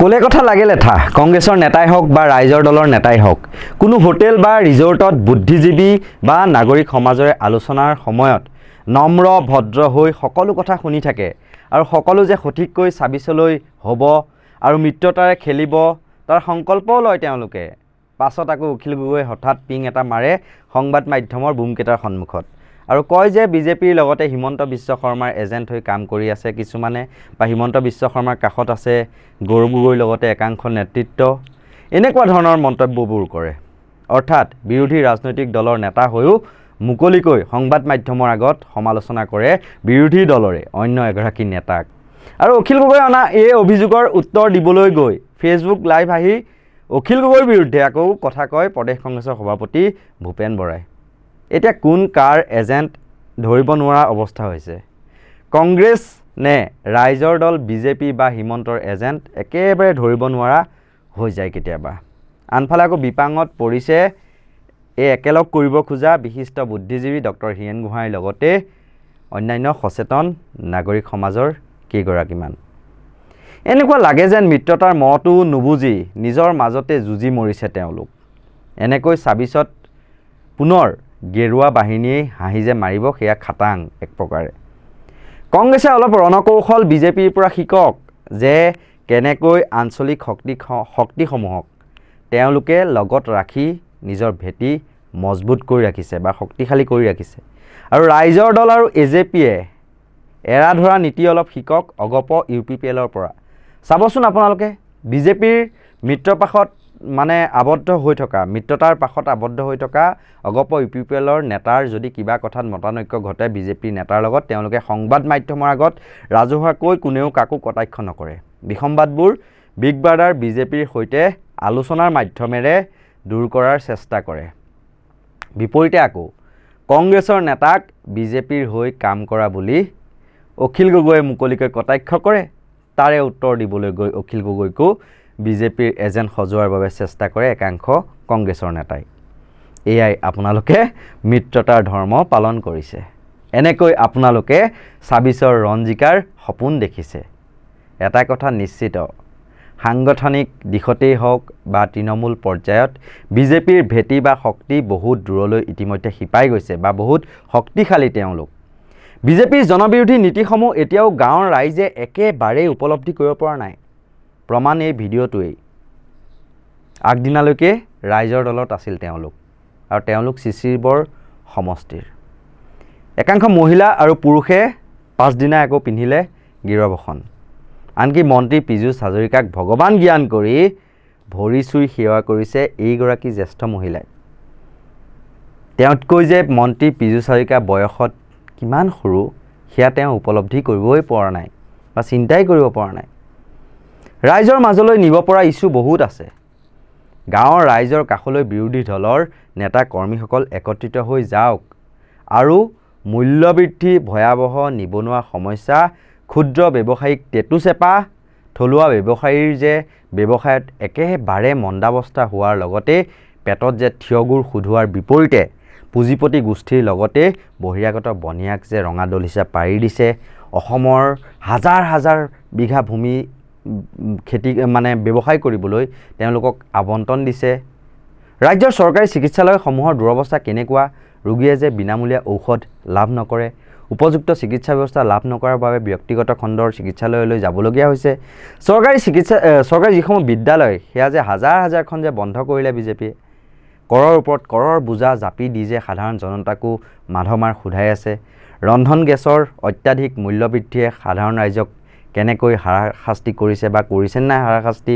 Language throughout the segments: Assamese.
কোলে কথা লাগে লেঠা কংগ্ৰেছৰ নেতাই হওক বা ৰাইজৰ দলৰ নেতাই হওক কোনো হোটেল বা ৰিজৰ্টত বুদ্ধিজীৱী বা নাগৰিক সমাজৰে আলোচনাৰ সময়ত নম্ৰ ভদ্ৰ হৈ সকলো কথা শুনি থাকে আৰু সকলো যে সঠিককৈ চাবিচলৈ হ'ব আৰু মিত্ৰতাৰে খেলিব তাৰ সংকল্পও লয় তেওঁলোকে পাছত আকৌ অখিল গগৈ হঠাৎ পিং এটা মাৰে সংবাদ মাধ্যমৰ বুমকেটাৰ সন্মুখত আৰু কয় যে বিজেপিৰ লগতে হিমন্ত বিশ্ব শৰ্মাৰ এজেন্ট হৈ কাম কৰি আছে কিছুমানে বা হিমন্ত বিশ্ব শৰ্মাৰ কাষত আছে গৌৰৱ গগৈৰ লগতে একাংশ নেতৃত্ব এনেকুৱা ধৰণৰ মন্তব্যবোৰ কৰে অৰ্থাৎ বিৰোধী ৰাজনৈতিক দলৰ নেতা হৈও মুকলিকৈ সংবাদ মাধ্যমৰ আগত সমালোচনা কৰে বিৰোধী দলৰে অন্য এগৰাকী নেতাক আৰু অখিল গগৈ অনা এই অভিযোগৰ উত্তৰ দিবলৈ গৈ ফেচবুক লাইভ আহি অখিল গগৈৰ বিৰুদ্ধে আকৌ কথা কয় প্ৰদেশ কংগ্ৰেছৰ সভাপতি ভূপেন বৰাই এতিয়া কোন কাৰ এজেন্ট ধৰিব নোৱাৰা অৱস্থা হৈছে কংগ্ৰেছ নে ৰাইজৰ দল বিজেপি বা হিমন্তৰ এজেন্ট একেবাৰে ধৰিব নোৱাৰা হৈ যায় কেতিয়াবা আনফালে আকৌ বিপাঙত পৰিছে এই একেলগ কৰিব খোজা বিশিষ্ট বুদ্ধিজীৱী ডক্টৰ হীৰেণ গোহাঁইৰ লগতে অন্যান্য সচেতন নাগৰিক সমাজৰ কেইগৰাকীমান এনেকুৱা লাগে যেন মিত্ৰতাৰ মতো নুবুজি নিজৰ মাজতে যুঁজি মৰিছে তেওঁলোক এনেকৈ চাবিছত পুনৰ গেৰুৱা বাহিনীয়ে হাঁহি যে মাৰিব সেয়া খাটাং এক প্ৰকাৰে কংগ্ৰেছে অলপ ৰণকৌশল বিজেপিৰ পৰা শিকক যে কেনেকৈ আঞ্চলিক শক্তিসমূহক তেওঁলোকে লগত ৰাখি নিজৰ ভেটি মজবুত কৰি ৰাখিছে বা শক্তিশালী কৰি ৰাখিছে আৰু ৰাইজৰ দল আৰু এজেপিয়ে এৰা ধৰা নীতি অলপ শিকক অগপ ইউপিপিএলৰ পৰা চাবচোন আপোনালোকে বিজেপিৰ মিত্ৰপাশত মানে আবদ্ধ হৈ থকা মিত্ৰতাৰ পাশত আবদ্ধ হৈ থকা অগপ ইউপিপিএলৰ নেতাৰ যদি কিবা কথাত মতানৈক্য ঘটে বিজেপিৰ নেতাৰ লগত তেওঁলোকে সংবাদ মাধ্যমৰ আগত ৰাজহুৱাকৈ কোনেও কাকো কটাক্ষ নকৰে বিসম্বাদবোৰ বিগ ব্ৰাদাৰ বিজেপিৰ সৈতে আলোচনাৰ মাধ্যমেৰে দূৰ কৰাৰ চেষ্টা কৰে বিপৰীতে আকৌ কংগ্ৰেছৰ নেতাক বিজেপিৰ হৈ কাম কৰা বুলি অখিল গগৈয়ে মুকলিকৈ কটাক্ষ কৰে তাৰে উত্তৰ দিবলৈ গৈ অখিল গগৈকো বিজেপিৰ এজেন্ট সজোৱাৰ বাবে চেষ্টা কৰে একাংশ কংগ্ৰেছৰ নেতাই এয়াই আপোনালোকে মিত্ৰতাৰ ধৰ্ম পালন কৰিছে এনেকৈ আপোনালোকে ছাবিছৰ ৰঞ্জিকাৰ সপোন দেখিছে এটা কথা নিশ্চিত সাংগঠনিক দিশতেই হওক বা তৃণমূল পৰ্যায়ত বিজেপিৰ ভেটি বা শক্তি বহুত দূৰলৈ ইতিমধ্যে শিপাই গৈছে বা বহুত শক্তিশালী তেওঁলোক বিজেপিৰ জনবিৰোধী নীতিসমূহ এতিয়াও গাঁৱৰ ৰাইজে একেবাৰে উপলব্ধি কৰিব পৰা নাই প্ৰমাণ এই ভিডিঅ'টোৱেই আগদিনালৈকে ৰাইজৰ দলত আছিল তেওঁলোক আৰু তেওঁলোক চিচিবৰ সমষ্টিৰ একাংশ মহিলা আৰু পুৰুষে পাঁচদিনা আকৌ পিন্ধিলে গিৰবখন আনকি মন্ত্ৰী পীযুষ হাজৰিকাক ভগৱান জ্ঞান কৰি ভৰি চুই সেৱা কৰিছে এইগৰাকী জ্যেষ্ঠ মহিলাই তেওঁতকৈ যে মন্ত্ৰী পীযুষ হাজৰিকা বয়সত কিমান সৰু সেয়া তেওঁ উপলব্ধি কৰিবই পৰা নাই বা চিন্তাই কৰিব পৰা নাই ৰাইজৰ মাজলৈ নিব পৰা ইছ্যু বহুত আছে গাঁৱৰ ৰাইজৰ কাষলৈ বিৰোধী দলৰ নেতা কৰ্মীসকল একত্ৰিত হৈ যাওক আৰু মূল্যবৃদ্ধি ভয়াৱহ নিবনুৱা সমস্যা ক্ষুদ্ৰ ব্যৱসায়িক টেটুচেপা থলুৱা ব্যৱসায়ীৰ যে ব্যৱসায়ত একেবাৰে মন্দাৱস্থা হোৱাৰ লগতে পেটত যে থিয়গুৰ সোধোৱাৰ বিপৰীতে পুঁজিপতি গোষ্ঠীৰ লগতে বহিৰাগত বনিয়াক যে ৰঙা দলিচা পাৰি দিছে অসমৰ হাজাৰ হাজাৰ বিঘা ভূমি খেতি মানে ব্যৱসায় কৰিবলৈ তেওঁলোকক আবণ্টন দিছে ৰাজ্যৰ চৰকাৰী চিকিৎসালয়সমূহৰ দুৰৱস্থা কেনেকুৱা ৰোগীয়ে যে বিনামূলীয়া ঔষধ লাভ নকৰে উপযুক্ত চিকিৎসা ব্যৱস্থা লাভ নকৰাৰ বাবে ব্যক্তিগত খণ্ডৰ চিকিৎসালয়লৈ যাবলগীয়া হৈছে চৰকাৰী যিসমূহ বিদ্যালয় সেয়া যে হাজাৰ হাজাৰখন যে বন্ধ কৰিলে বিজেপিয়ে কৰৰ ওপৰত কৰৰ বোজা জাপি দি যে সাধাৰণ জনতাকো মাধমাৰ সোধাই আছে ৰন্ধন গেছৰ অত্যাধিক মূল্যবৃদ্ধিয়ে সাধাৰণ ৰাইজক কেনেকৈ হাৰাশাস্তি কৰিছে বা কৰিছে নাই হাৰাশাস্তি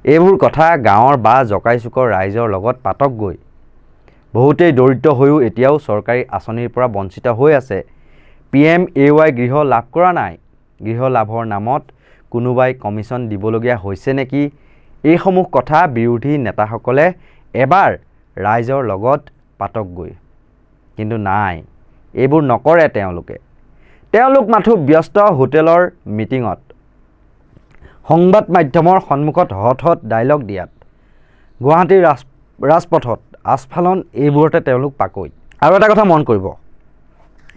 এইবোৰ কথা গাঁৱৰ বা জকাইচুকৰ ৰাইজৰ লগত পাতক গৈ বহুতেই দৰিদ্ৰ হৈও এতিয়াও চৰকাৰী আঁচনিৰ পৰা বঞ্চিত হৈ আছে PMAY গৃহ লাভ কৰা নাই গৃহ লাভৰ নামত কোনোবাই কমিশ্যন দিবলগীয়া হৈছে নেকি এইসমূহ কথা বিৰোধী নেতাসকলে এবাৰ ৰাইজৰ লগত পাতক গৈ কিন্তু নাই এইবোৰ নকৰে তেওঁলোক মাথো ব্যস্ত হোটেলৰ মিটিঙত সংবাদ মাধ্যমৰ সন্মুখত হট ডায়লগ দিয়াত গুৱাহাটীৰ ৰাজপথত আস্ফালন এইবোৰতে তেওঁলোক পাকৈত আৰু এটা কথা মন কৰিব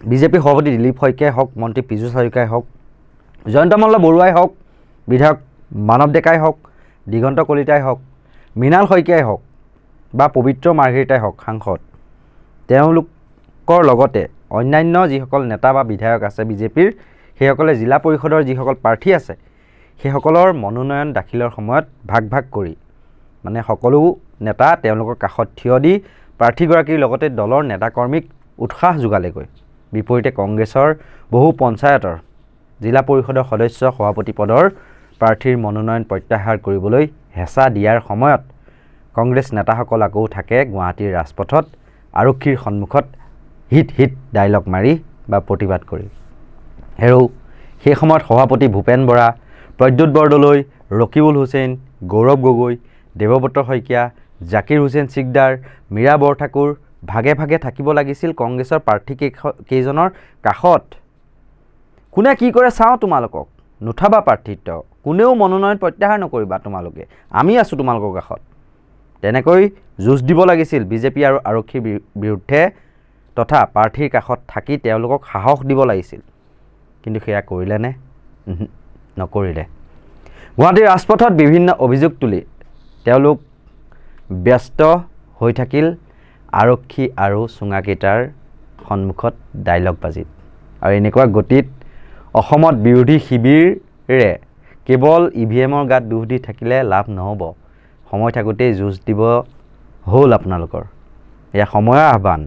বিজেপি সভাপতি দিলীপ শইকীয়াই হওক মন্ত্ৰী পীযুষ হাজৰিকাই হওক জয়ন্ত মল্ল বৰুৱাই হওক বিধায়ক মানৱ ডেকাই হওক দিগন্ত কলিতাই হওক, মৃণাল শইকীয়াই হওক বা পবিত্ৰ মাৰ্ঘেৰিটাই হওক সাংসদ, তেওঁলোকৰ লগতে অন্যান্য যিসকল নেতা বা বিধায়ক আছে বিজেপিৰ, সেইসকলে জিলা পৰিষদৰ যিসকল প্ৰাৰ্থী আছে সেইসকলৰ মনোনয়ন দাখিলৰ সময়ত ভাগ ভাগ কৰি মানে সকলো নেতা তেওঁলোকৰ কাষত থিয় দি প্ৰাৰ্থীগৰাকীৰ লগতে দলৰ নেতাকৰ্মীক উৎসাহ যোগালেগৈ। বিপৰীতে কংগ্ৰেছৰ বহু পঞ্চায়তৰ জিলা পৰিষদৰ সদস্য সভাপতি পদৰ প্ৰাৰ্থীৰ মনোনয়ন প্ৰত্যাহাৰ কৰিবলৈ হেঁচা দিয়াৰ সময়ত কংগ্ৰেছ নেতাসকল আকৌ থাকে গুৱাহাটীৰ ৰাজপথত আৰক্ষীৰ সন্মুখত হিট হিট ডাইলগ মাৰি বা প্ৰতিবাদ কৰি। হেৰৌ সেই সময়ত সভাপতি ভূপেন বৰা, প্ৰদ্যুৎ বৰদলৈ, ৰকিবুল হুছেইন, গৌৰৱ গগৈ, দেৱব্ৰত শইকীয়া, জাকিৰ হুছেইন চিকদাৰ, মীৰা বৰঠাকুৰ ভাগে ভাগে থাকিব লাগিছিল কংগ্ৰেছৰ প্ৰাৰ্থী কেইজনৰ কাষত। কোনে কি কৰে চাওঁ, তোমালোকক নুঠাবা প্ৰাৰ্থিত্ব, কোনেও মনোনয়ন প্ৰত্যাহাৰ নকৰিবা, তোমালোকে আমি আছোঁ তোমালোকৰ কাষত। তেনেকৈ যুঁজ দিব লাগিছিল বিজেপি আৰু আৰক্ষীৰ বিৰুদ্ধে তথা প্ৰাৰ্থীৰ কাষত থাকি তেওঁলোকক সাহস দিব লাগিছিল। কিন্তু সেয়া কৰিলেনে? নকৰিলে। গুৱাহাটীৰ ৰাজপথত বিভিন্ন অভিযোগ তুলি তেওঁলোক ব্যস্ত হৈ থাকিল আৰক্ষী আৰু চুঙাকেইটাৰ সন্মুখত ডাইলগ বাজিত। আৰু এনেকুৱা গতিত অসমত বিৰোধী শিবিৰে কেৱল EVMৰ গাত দুখ দি থাকিলে লাভ নহ'ব। সময় থাকোঁতেই যুঁজ দিব হ'ল আপোনালোকৰ। এয়া সময়ৰ আহ্বান।